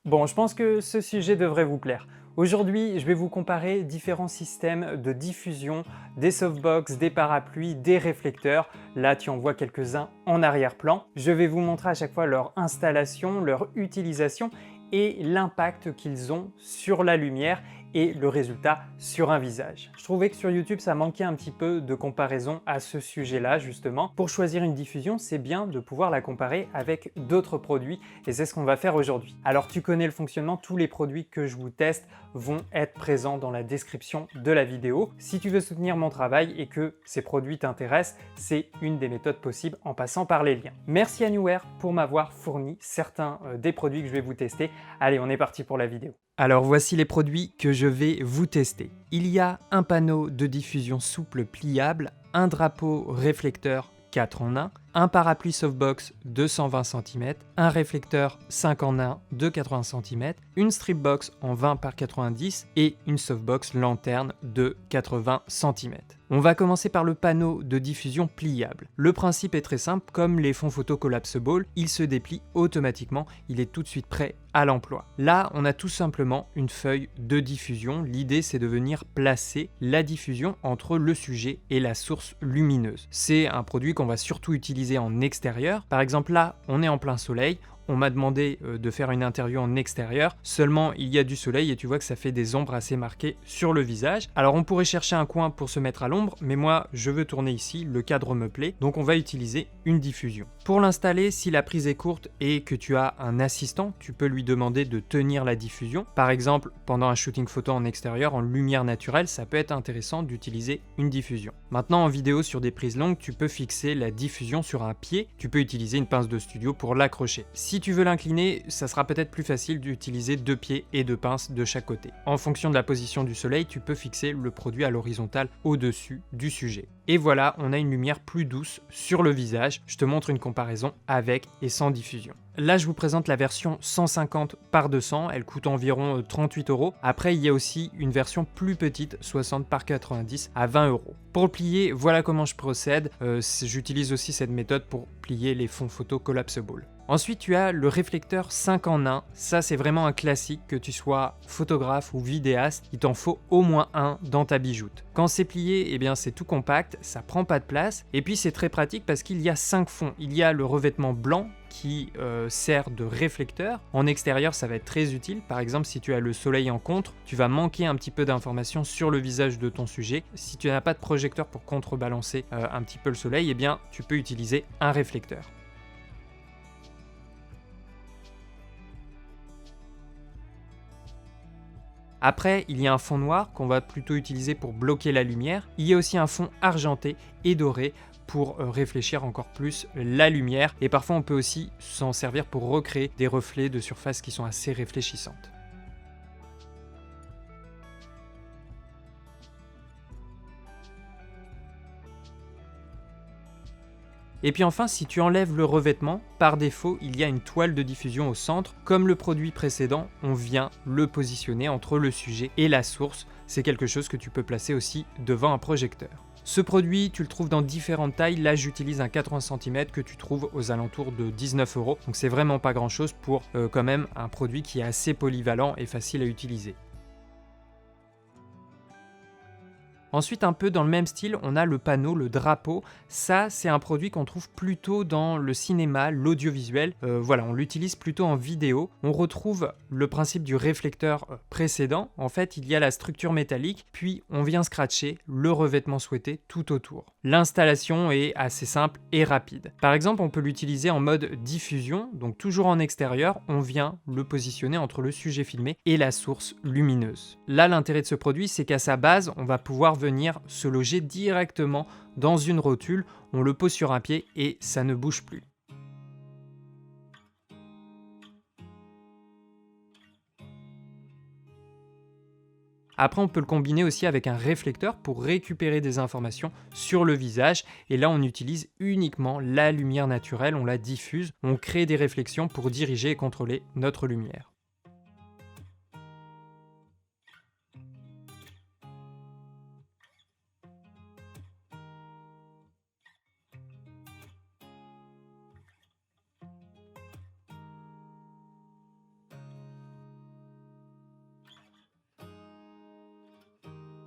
Bon, je pense que ce sujet devrait vous plaire. Aujourd'hui, je vais vous comparer différents systèmes de diffusion, des softbox, des parapluies, des réflecteurs. Là, tu en vois quelques-uns en arrière-plan. Je vais vous montrer à chaque fois leur installation, leur utilisation et l'impact qu'ils ont sur la lumière et le résultat sur un visage. Je trouvais que sur YouTube, ça manquait un petit peu de comparaison à ce sujet-là, justement. Pour choisir une diffusion, c'est bien de pouvoir la comparer avec d'autres produits et c'est ce qu'on va faire aujourd'hui. Alors tu connais le fonctionnement, tous les produits que je vous teste vont être présents dans la description de la vidéo. Si tu veux soutenir mon travail et que ces produits t'intéressent, c'est une des méthodes possibles en passant par les liens. Merci à Newear pour m'avoir fourni certains des produits que je vais vous tester. Allez, on est parti pour la vidéo. Alors voici les produits que je vais vous tester. Il y a un panneau de diffusion souple pliable, un drapeau réflecteur 4 en 1, un parapluie softbox de 120 cm, un réflecteur 5 en 1 de 80 cm, une stripbox en 20 par 90 et une softbox lanterne de 80 cm. On va commencer par le panneau de diffusion pliable. Le principe est très simple, comme les fonds photo collapsible, il se déplie automatiquement, il est tout de suite prêt à l'emploi. Là, on a tout simplement une feuille de diffusion. L'idée, c'est de venir placer la diffusion entre le sujet et la source lumineuse. C'est un produit qu'on va surtout utiliser en extérieur. Par exemple, là, on est en plein soleil. On m'a demandé de faire une interview en extérieur, seulement il y a du soleil et tu vois que ça fait des ombres assez marquées sur le visage. Alors on pourrait chercher un coin pour se mettre à l'ombre, mais moi je veux tourner ici, le cadre me plaît, donc on va utiliser une diffusion. Pour l'installer, si la prise est courte et que tu as un assistant, tu peux lui demander de tenir la diffusion. Par exemple, pendant un shooting photo en extérieur, en lumière naturelle, ça peut être intéressant d'utiliser une diffusion. Maintenant en vidéo sur des prises longues, tu peux fixer la diffusion sur un pied, tu peux utiliser une pince de studio pour l'accrocher. Si tu veux l'incliner, ça sera peut-être plus facile d'utiliser 2 pieds et 2 pinces de chaque côté. En fonction de la position du soleil, tu peux fixer le produit à l'horizontale au-dessus du sujet. Et voilà, on a une lumière plus douce sur le visage. Je te montre une comparaison avec et sans diffusion. Là, je vous présente la version 150 par 200, elle coûte environ 38 €. Après, il y a aussi une version plus petite, 60 par 90 à 20 €. Pour le plier, voilà comment je procède. J'utilise aussi cette méthode pour plier les fonds photo collapsible. Ensuite, tu as le réflecteur 5 en 1. Ça, c'est vraiment un classique, que tu sois photographe ou vidéaste, il t'en faut au moins un dans ta bijoute. Quand c'est plié, eh bien, c'est tout compact, ça prend pas de place. Et puis, c'est très pratique parce qu'il y a 5 fonds. Il y a le revêtement blanc qui sert de réflecteur. En extérieur, ça va être très utile. Par exemple, si tu as le soleil en contre, tu vas manquer un petit peu d'informations sur le visage de ton sujet. Si tu n'as pas de projecteur pour contrebalancer un petit peu le soleil, eh bien, tu peux utiliser un réflecteur. Après, il y a un fond noir qu'on va plutôt utiliser pour bloquer la lumière. Il y a aussi un fond argenté et doré pour réfléchir encore plus la lumière. Et parfois, on peut aussi s'en servir pour recréer des reflets de surface qui sont assez réfléchissantes. Et puis enfin, si tu enlèves le revêtement, par défaut, il y a une toile de diffusion au centre. Comme le produit précédent, on vient le positionner entre le sujet et la source. C'est quelque chose que tu peux placer aussi devant un projecteur. Ce produit, tu le trouves dans différentes tailles. Là, j'utilise un 80 cm que tu trouves aux alentours de 19 €. Donc c'est vraiment pas grand chose pour quand même un produit qui est assez polyvalent et facile à utiliser. Ensuite, un peu dans le même style, on a le panneau, le drapeau. Ça, c'est un produit qu'on trouve plutôt dans le cinéma, l'audiovisuel. Voilà, on l'utilise plutôt en vidéo. On retrouve le principe du réflecteur précédent. En fait, il y a la structure métallique, puis on vient scratcher le revêtement souhaité tout autour. L'installation est assez simple et rapide. Par exemple, on peut l'utiliser en mode diffusion, donc toujours en extérieur, on vient le positionner entre le sujet filmé et la source lumineuse. Là, l'intérêt de ce produit, c'est qu'à sa base, on va pouvoir venir se loger directement dans une rotule, on le pose sur un pied et ça ne bouge plus. Après, on peut le combiner aussi avec un réflecteur pour récupérer des informations sur le visage. Et là, on utilise uniquement la lumière naturelle, on la diffuse, on crée des réflexions pour diriger et contrôler notre lumière.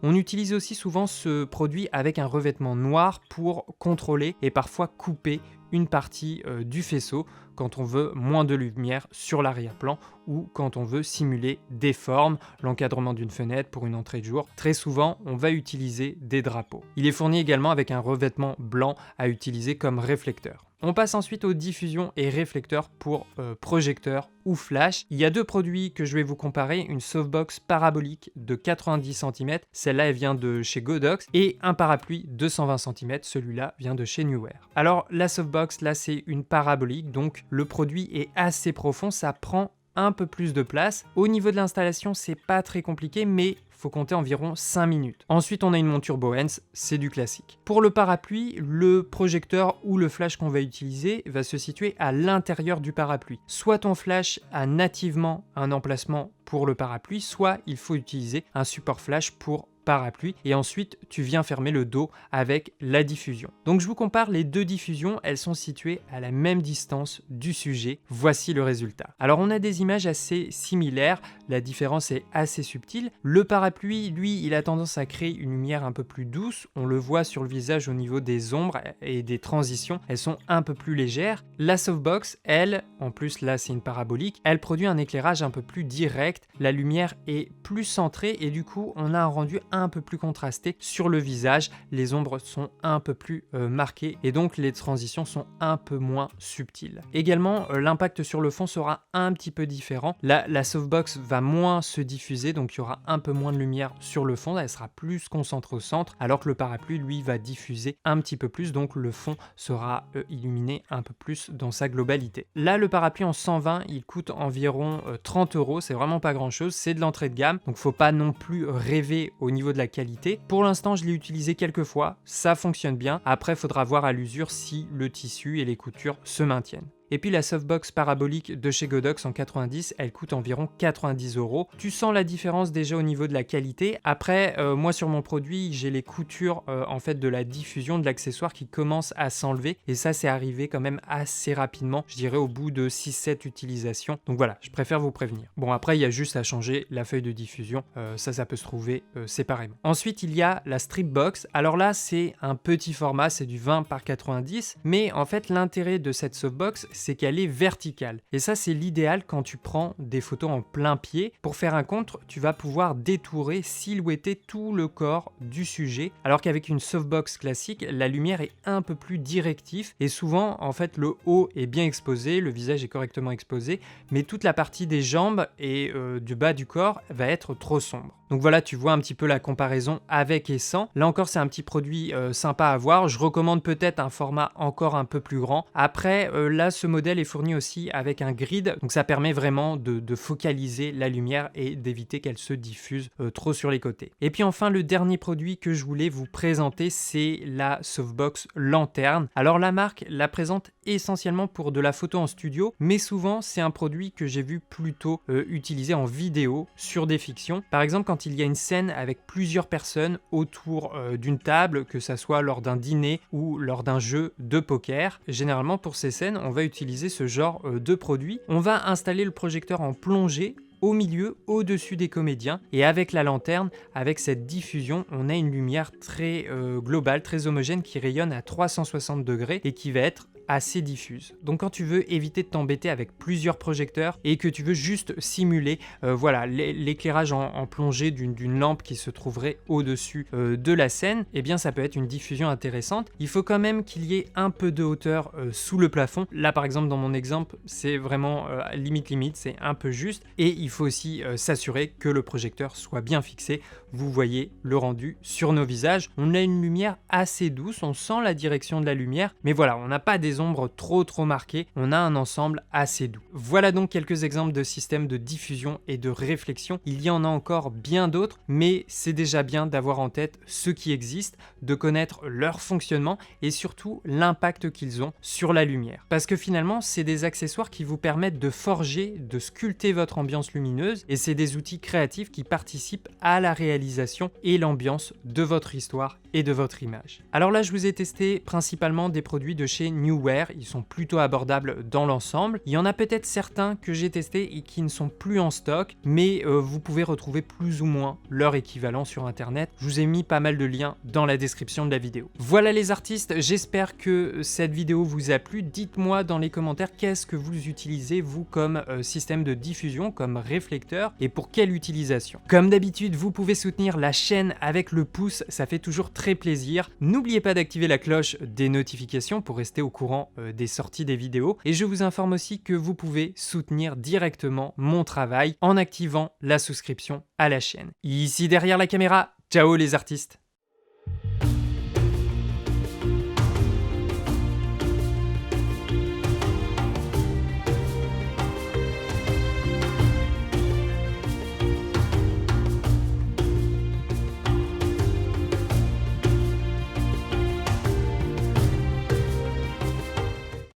On utilise aussi souvent ce produit avec un revêtement noir pour contrôler et parfois couper une partie du faisceau quand on veut moins de lumière sur l'arrière-plan ou quand on veut simuler des formes, l'encadrement d'une fenêtre pour une entrée de jour. Très souvent, on va utiliser des drapeaux. Il est fourni également avec un revêtement blanc à utiliser comme réflecteur. On passe ensuite aux diffusions et réflecteurs pour projecteurs ou flash. Il y a deux produits que je vais vous comparer, une softbox parabolique de 90 cm, celle-là elle vient de chez Godox, et un parapluie de 120 cm, celui-là vient de chez Neewer. Alors la softbox là c'est une parabolique, donc le produit est assez profond, ça prend un peu plus de place. Au niveau de l'installation, c'est pas très compliqué, mais faut compter environ 5 minutes. Ensuite, on a une monture Bowens, c'est du classique. Pour le parapluie, le projecteur ou le flash qu'on va utiliser va se situer à l'intérieur du parapluie. Soit ton flash a nativement un emplacement pour le parapluie, soit il faut utiliser un support flash pour parapluie et ensuite tu viens fermer le dos avec la diffusion. Donc je vous compare les deux diffusions, elles sont situées à la même distance du sujet. Voici le résultat. Alors on a des images assez similaires, la différence est assez subtile. Le parapluie, lui, il a tendance à créer une lumière un peu plus douce, on le voit sur le visage au niveau des ombres et des transitions, elles sont un peu plus légères. La softbox, elle, en plus là c'est une parabolique, elle produit un éclairage un peu plus direct, la lumière est plus centrée et du coup on a un rendu un peu plus contrasté sur le visage, les ombres sont un peu plus marquées et donc les transitions sont un peu moins subtiles. Également, l'impact sur le fond sera un petit peu différent. La softbox va moins se diffuser, donc il y aura un peu moins de lumière sur le fond, elle sera plus concentrée au centre, alors que le parapluie, lui, va diffuser un petit peu plus, donc le fond sera illuminé un peu plus dans sa globalité. Là, le parapluie en 120, il coûte environ 30 €, c'est vraiment pas grand chose, c'est de l'entrée de gamme, donc faut pas non plus rêver au niveau de la qualité. Pour l'instant, je l'ai utilisé quelques fois, ça fonctionne bien. Après, il faudra voir à l'usure si le tissu et les coutures se maintiennent. Et puis la softbox parabolique de chez Godox en 90, elle coûte environ 90 €. Tu sens la différence déjà au niveau de la qualité. Après, moi sur mon produit, j'ai les coutures en fait de la diffusion de l'accessoire qui commencent à s'enlever. Et ça, c'est arrivé quand même assez rapidement, je dirais au bout de 6-7 utilisations. Donc voilà, je préfère vous prévenir. Bon, après, il y a juste à changer la feuille de diffusion. Ça peut se trouver séparément. Ensuite, il y a la stripbox. Alors là, c'est un petit format, c'est du 20 par 90. Mais en fait, l'intérêt de cette softbox, c'est qu'elle est verticale. Et ça, c'est l'idéal quand tu prends des photos en plein pied. Pour faire un contre, tu vas pouvoir détourer, silhouetter tout le corps du sujet, alors qu'avec une softbox classique, la lumière est un peu plus directive et souvent, en fait, le haut est bien exposé, le visage est correctement exposé, mais toute la partie des jambes et du bas du corps va être trop sombre. Donc voilà, tu vois un petit peu la comparaison avec et sans. Là encore, c'est un petit produit sympa à voir. Je recommande peut-être un format encore un peu plus grand. Après, là, ce modèle est fourni aussi avec un grid. Donc ça permet vraiment de focaliser la lumière et d'éviter qu'elle se diffuse trop sur les côtés. Et puis enfin, le dernier produit que je voulais vous présenter, c'est la softbox lanterne. Alors la marque la présente essentiellement pour de la photo en studio, mais souvent, c'est un produit que j'ai vu plutôt utilisé en vidéo sur des fictions. Par exemple, quand il y a une scène avec plusieurs personnes autour d'une table, que ça soit lors d'un dîner ou lors d'un jeu de poker. Généralement pour ces scènes, on va utiliser ce genre de produit. On va installer le projecteur en plongée au milieu, au-dessus des comédiens, et avec la lanterne, avec cette diffusion, on a une lumière très globale, très homogène qui rayonne à 360 degrés et qui va être assez diffuse. Donc quand tu veux éviter de t'embêter avec plusieurs projecteurs et que tu veux juste simuler voilà, l'éclairage en plongée d'une lampe qui se trouverait au-dessus de la scène, eh bien ça peut être une diffusion intéressante. Il faut quand même qu'il y ait un peu de hauteur sous le plafond. Là par exemple dans mon exemple, c'est vraiment limite, c'est un peu juste, et il faut aussi s'assurer que le projecteur soit bien fixé. Vous voyez le rendu sur nos visages. On a une lumière assez douce, on sent la direction de la lumière, mais voilà, on n'a pas des ombres trop marquées, on a un ensemble assez doux. Voilà donc quelques exemples de systèmes de diffusion et de réflexion. Il y en a encore bien d'autres, mais c'est déjà bien d'avoir en tête ce qui existe, de connaître leur fonctionnement et surtout l'impact qu'ils ont sur la lumière. Parce que finalement, c'est des accessoires qui vous permettent de forger, de sculpter votre ambiance lumineuse, et c'est des outils créatifs qui participent à la réalisation et l'ambiance de votre histoire et de votre image. Alors là, je vous ai testé principalement des produits de chez Neewer. Wear, ils sont plutôt abordables dans l'ensemble. Il y en a peut-être certains que j'ai testés et qui ne sont plus en stock, mais vous pouvez retrouver plus ou moins leur équivalent sur internet. Je vous ai mis pas mal de liens dans la description de la vidéo. Voilà les artistes, j'espère que cette vidéo vous a plu. Dites-moi dans les commentaires qu'est-ce que vous utilisez vous comme système de diffusion, comme réflecteur, et pour quelle utilisation. Comme d'habitude, vous pouvez soutenir la chaîne avec le pouce, ça fait toujours très plaisir. N'oubliez pas d'activer la cloche des notifications pour rester au courant des sorties des vidéos, et je vous informe aussi que vous pouvez soutenir directement mon travail en activant la souscription à la chaîne. Ici derrière la caméra, ciao les artistes!